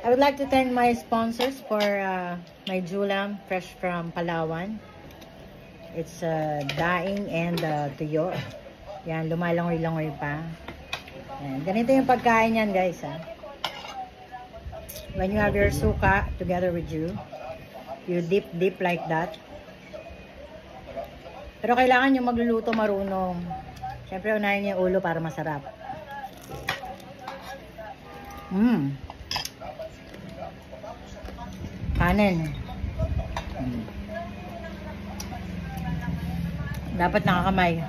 I would like to thank my sponsors for my Julam, fresh from Palawan. It's daing and tuyo. Yan, lumalangoy-langoy pa. Yan. Ganito yung pagkain yan, guys. When you have your suka together with you dip like that. Pero kailangan yung magluluto marunong. Siyempre, unahin niyo yung ulo para masarap. Kanin. Dapat nakakamay.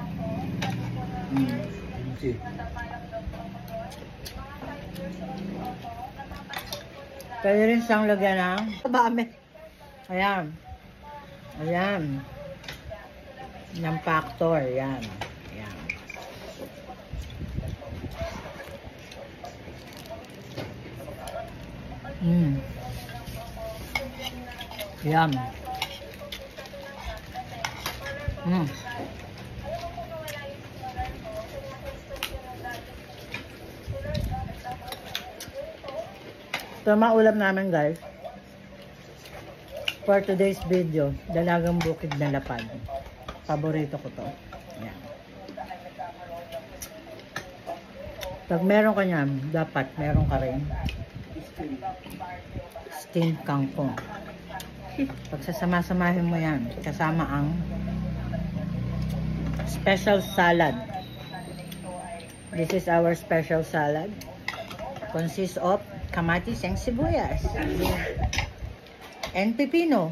Pwede rin siyang lagyan ng bame. Ayan. Ayan. Ng factor. Ayan. Ayan. Yum. Ito ang ulam namin, guys. For today's video, dalagang bukid na lapad. Paborito ko to. Ayan. Pag meron ka niyan, dapat meron ka rin steamed kangkong. Pag sasama-samahin mo yan, kasama ang special salad. This is our special salad. Consists of kamatis and sibuyas. And pepino.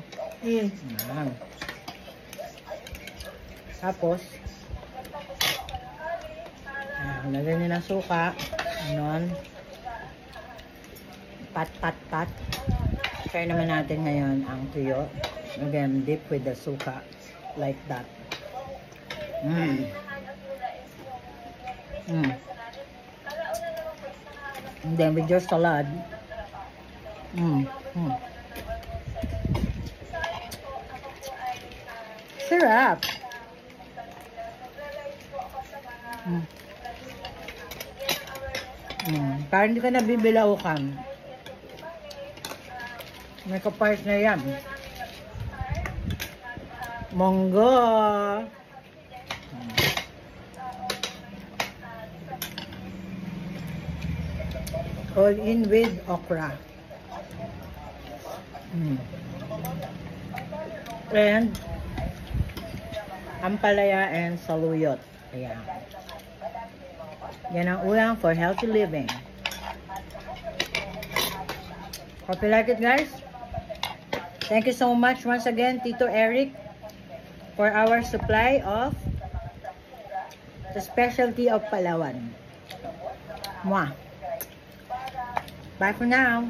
Tapos, lagyan nyo ng suka. Anon. Pat. Try naman natin ngayon ang tuyo. Again, dip with the suka. Like that. And then with your salad. Sarap. Parang hindi ka nabibilaukan. May kapart na yan. Monggo. All in with okra. And ampalaya and saluyot. Ayan. Yan ang ulam for healthy living. Hope you like it, guys. Thank you so much once again, Tito Eric, for our supply of the specialty of Palawan. Mwah! Bye for now.